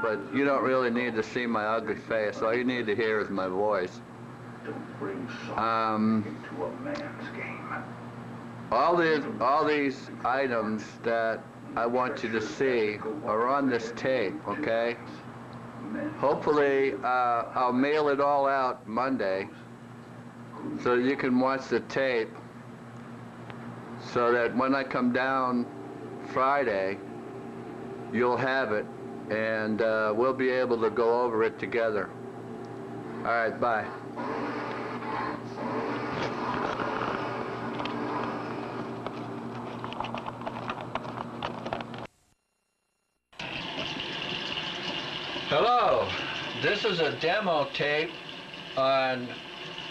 but you don't really need to see my ugly face. All you need to hear is my voice. All these items that I want you to see are on this tape, okay? Hopefully, I'll mail it all out Monday so you can watch the tape, so that when I come down Friday, you'll have it, and we'll be able to go over it together. All right, bye. Hello, this is a demo tape on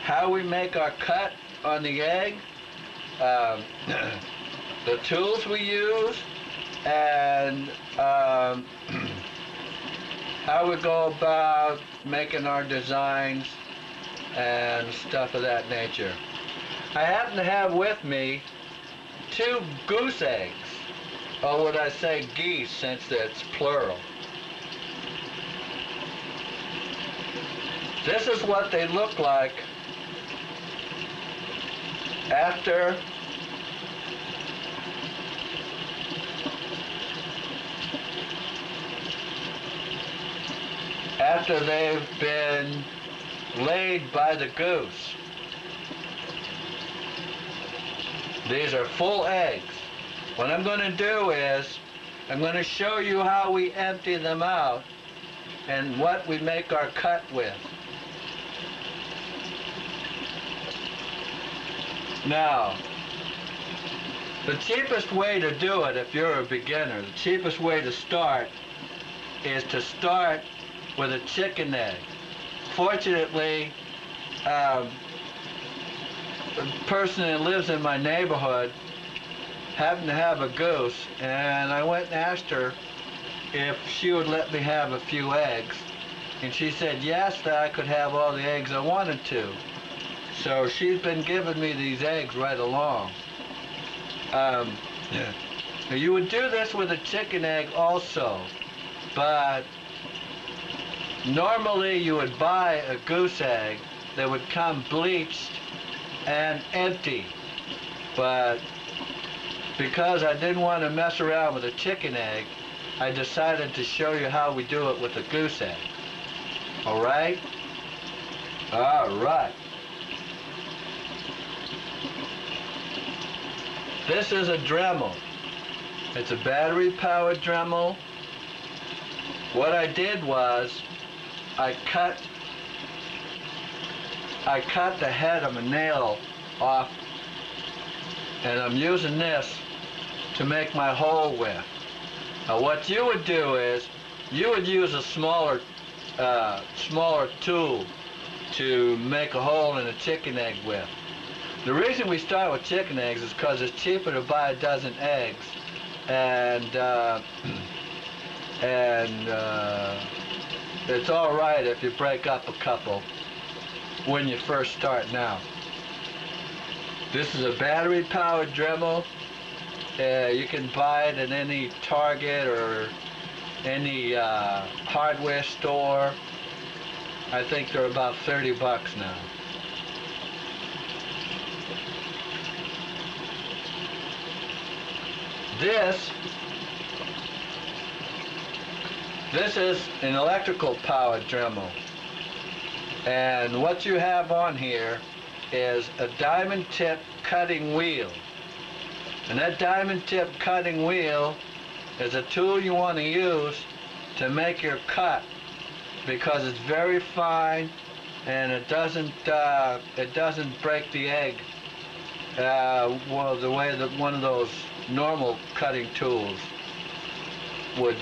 how we make our cut on the egg, the tools we use, and how we go about making our designs and stuff of that nature. I happen to have with me 2 goose eggs, or would I say geese since it's plural. This is what they look like after they've been laid by the goose. These are full eggs. What I'm going to do is I'm going to show you how we empty them out and what we make our cut with. Now, the cheapest way to do it, if you're a beginner, the cheapest way to start is to start with a chicken egg. Fortunately, the person that lives in my neighborhood happened to have a goose, and I went and asked her if she would let me have a few eggs, and she said yes, that I could have all the eggs I wanted to. So she's been giving me these eggs right along. You would do this with a chicken egg also, but normally you would buy a goose egg that would come bleached and empty. But because I didn't want to mess around with a chicken egg, I decided to show you how we do it with a goose egg. All right? All right. This is a Dremel. It's a battery-powered Dremel. What I did was I cut the head of a nail off, and I'm using this to make my hole with. Now what you would do is you would use a smaller tool to make a hole in a chicken egg with. The reason we start with chicken eggs is because it's cheaper to buy a dozen eggs, and it's all right if you break up a couple when you first start out. This is a battery-powered Dremel. You can buy it at any Target or any hardware store. I think they're about 30 bucks now. This is an electrical powered Dremel, and what you have on here is a diamond tip cutting wheel, and that diamond tip cutting wheel is a tool you want to use to make your cut, because it's very fine and it doesn't break the egg well, the way that one of those normal cutting tools would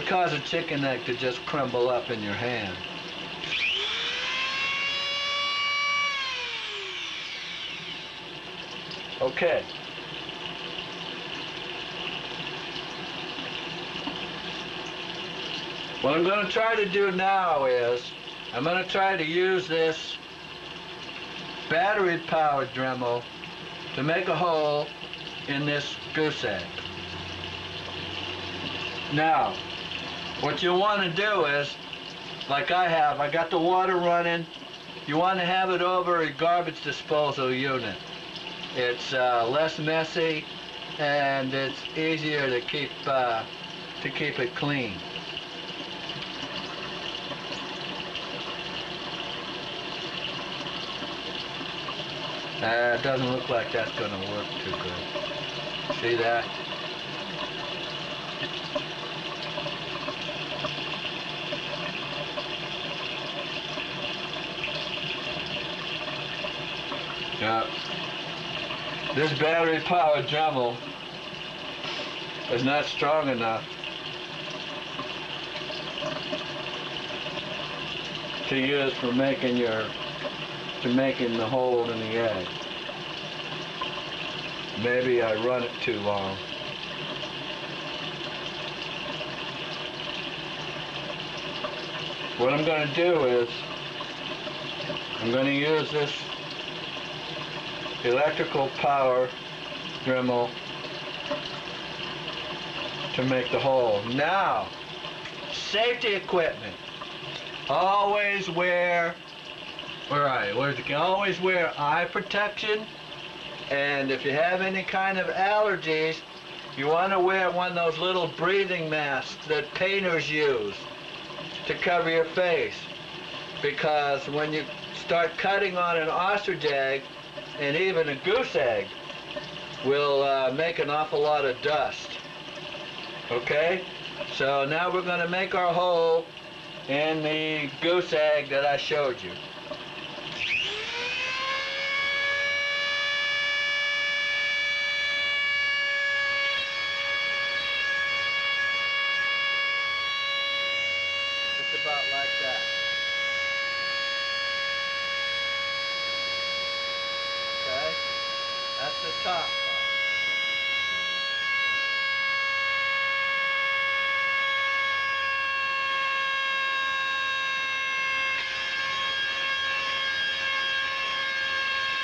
cause a chicken egg to just crumble up in your hand. Okay. What I'm going to try to do now is I'm going to try to use this battery-powered Dremel to make a hole in this goose egg. Now, What you want to do is, like I have, I got the water running. You want to have it over a garbage disposal unit. It's less messy and it's easier to keep it clean. It doesn't look like that's going to work too good. See that? Yeah. This battery-powered Dremel is not strong enough to use for making the hole in the egg. Maybe I run it too long. What I'm going to do is I'm going to use this electrical power Dremel to make the hole. Now, safety equipment. Always wear, always wear eye protection, and if you have any kind of allergies, you want to wear one of those little breathing masks that painters use to cover your face, because when you start cutting on an ostrich egg, and even a goose egg will make an awful lot of dust. Okay? So now we're going to make our hole in the goose egg that I showed you. Just about like that. Okay? That's the top part.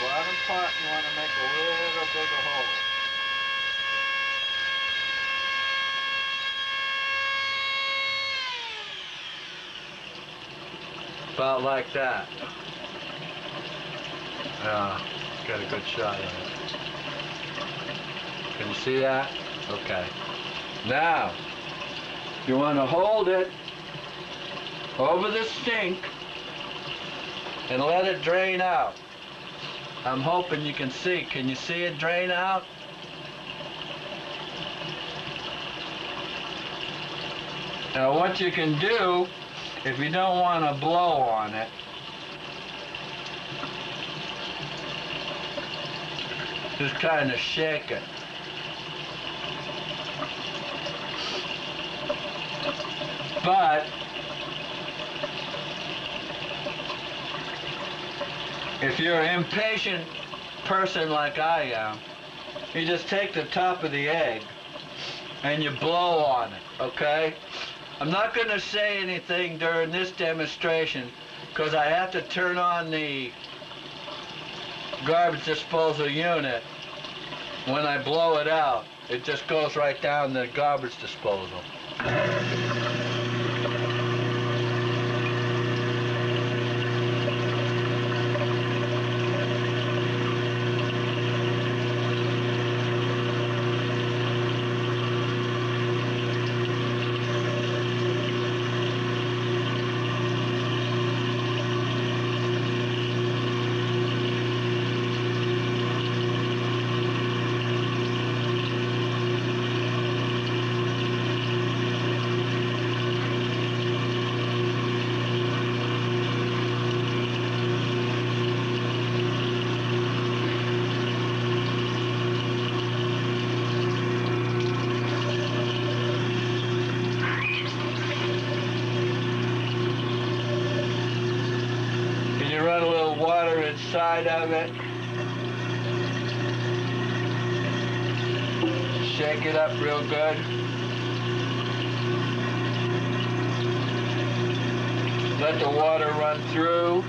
Bottom part, you want to make a little bigger hole. About like that. Got a good shot of it. Can you see that? Okay. Now, you want to hold it over the sink and let it drain out. I'm hoping you can see. Can you see it drain out? Now what you can do, if you don't want to blow on it, just kind of shake it. But if you're an impatient person like I am, you just take the top of the egg and you blow on it, okay? I'm not going to say anything during this demonstration because I have to turn on the garbage disposal unit. When I blow it out, it just goes right down the garbage disposal. Run a little water inside of it. Shake it up real good. Let the water run through.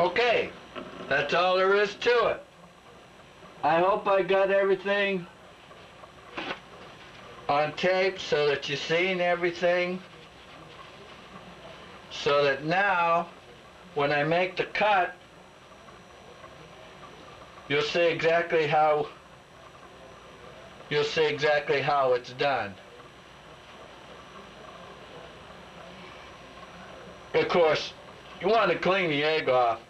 Okay, that's all there is to it. I hope I got everything on tape so that you've seen everything, so that now when I make the cut, you'll see exactly how it's done. Of course, you want to clean the egg off,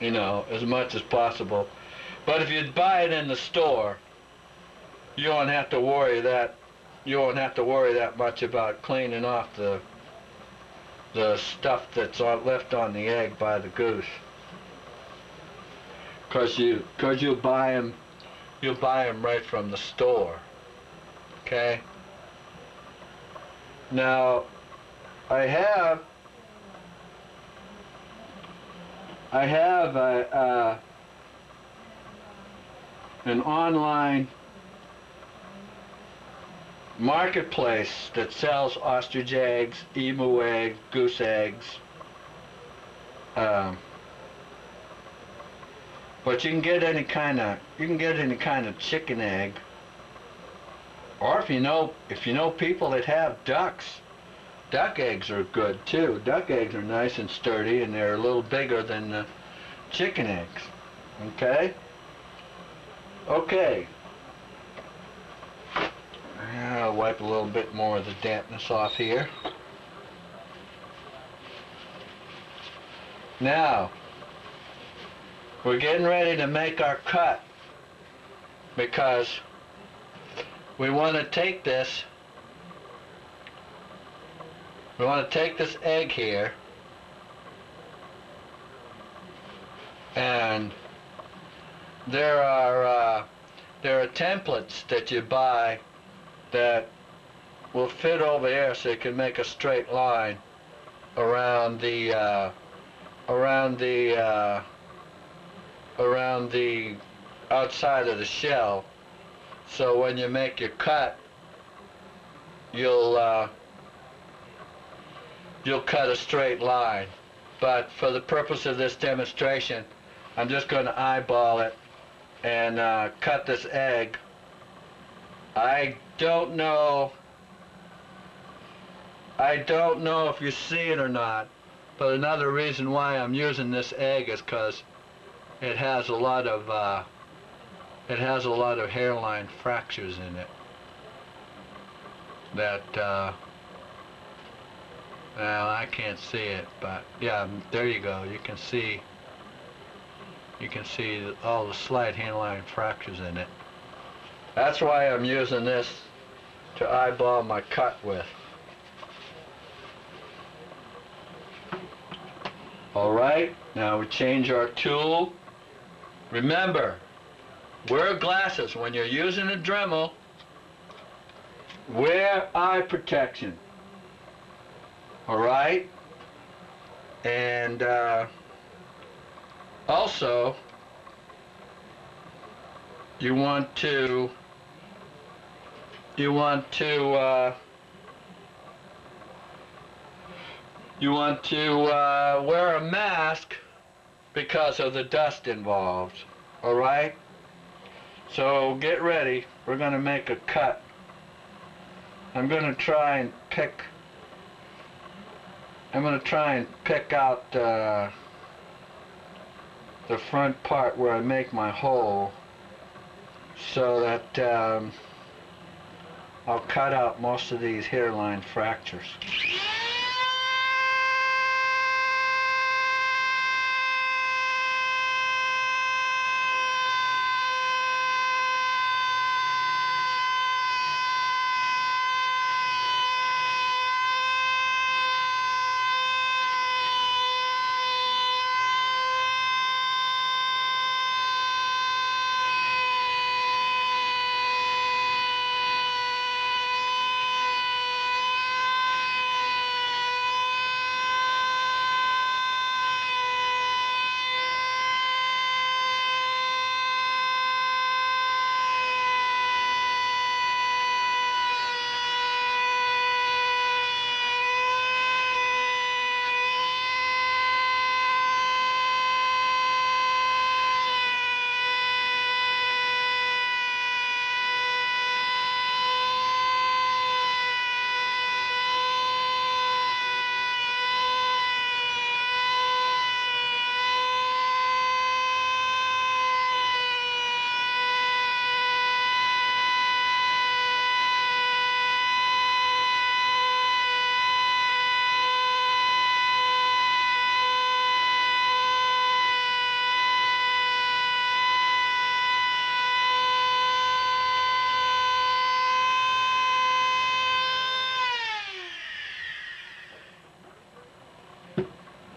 you know, as much as possible. But if you buy it in the store, you won't have to worry that much about cleaning off the stuff that's left on the egg by the goose. Cause you'll buy them right from the store. Okay. Now, I have an online marketplace that sells ostrich eggs, emu eggs, goose eggs. But you can get any kind of chicken egg. Or if you know people that have ducks, duck eggs are good too. Duck eggs are nice and sturdy, and they're a little bigger than the chicken eggs. Okay? Okay. I'll wipe a little bit more of the dampness off here. Now, we're getting ready to make our cut, because we want to take this egg here, and there are templates that you buy that will fit over here, so you can make a straight line around the outside of the shell. So when you make your cut, you'll cut a straight line. But for the purpose of this demonstration, I'm just going to eyeball it and cut this egg. I don't know if you see it or not, but another reason why I'm using this egg is because it has a lot of hairline fractures in it that well, I can't see it, but yeah, there you go. You can see all the slight hairline fractures in it. That's why I'm using this to eyeball my cut with. All right, now we change our tool. Remember, wear glasses when you're using a Dremel. Wear eye protection. All right, and also you want to wear a mask because of the dust involved. All right, so get ready. We're going to make a cut. I'm going to try and pick out the front part where I make my hole, so that I'll cut out most of these hairline fractures.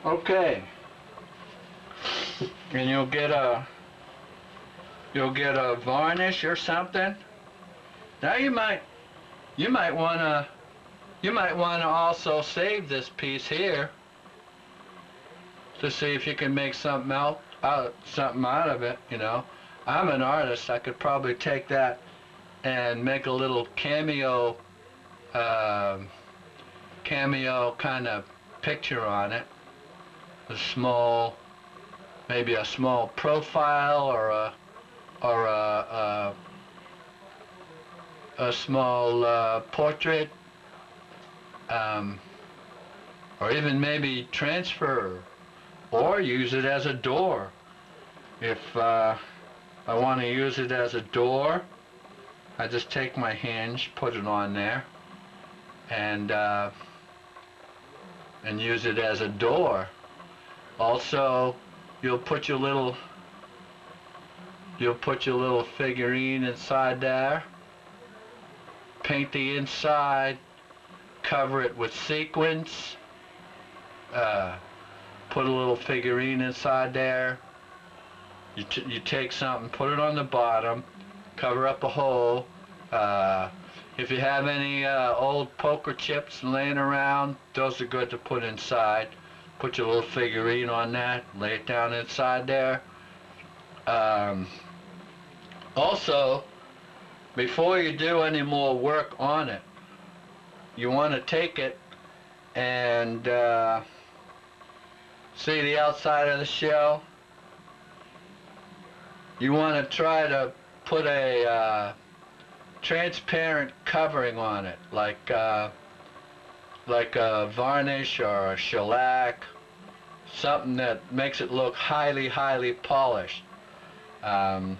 Okay. And you'll get a varnish or something. Now you might wanna also save this piece here to see if you can make something out of it, you know. I'm an artist. I could probably take that and make a little cameo kind of picture on it. Maybe a small profile or a small portrait, or even maybe transfer or use it as a door. If I want to use it as a door, I just take my hinge, put it on there, and use it as a door. Also, you'll put your little figurine inside there, paint the inside, cover it with sequins, put a little figurine inside there. You take something, put it on the bottom, cover up a hole. If you have any old poker chips laying around, those are good to put inside. Put your little figurine on that, lay it down inside there. Also, before you do any more work on it, you want to take it and see the outside of the shell. You want to try to put a transparent covering on it, like a varnish or a shellac, something that makes it look highly polished. I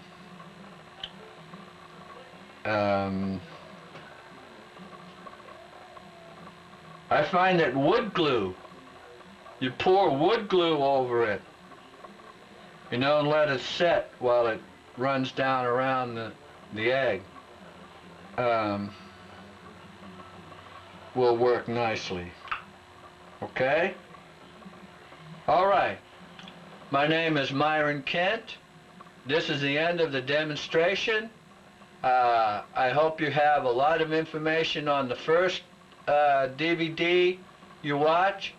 find that wood glue, you pour wood glue over it, you know, and let it set while it runs down around the egg. Will work nicely. Okay? All right. My name is Myron Kent. This is the end of the demonstration. I hope you have a lot of information on the first DVD you watch.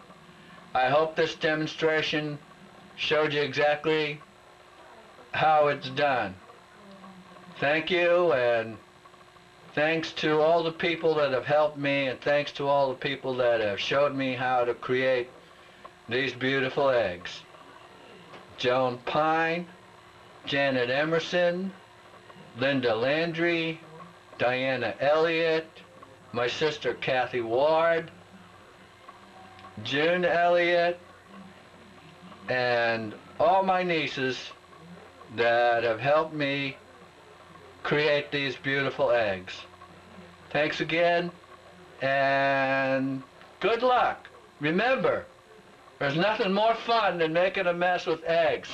I hope this demonstration showed you exactly how it's done. Thank you, and thanks to all the people that have helped me, and thanks to all the people that have showed me how to create these beautiful eggs. Joan Pine, Janet Emerson, Linda Landry, Diana Elliott, my sister Kathy Ward, June Elliott, and all my nieces that have helped me create these beautiful eggs. Thanks again, and good luck. Remember, there's nothing more fun than making a mess with eggs.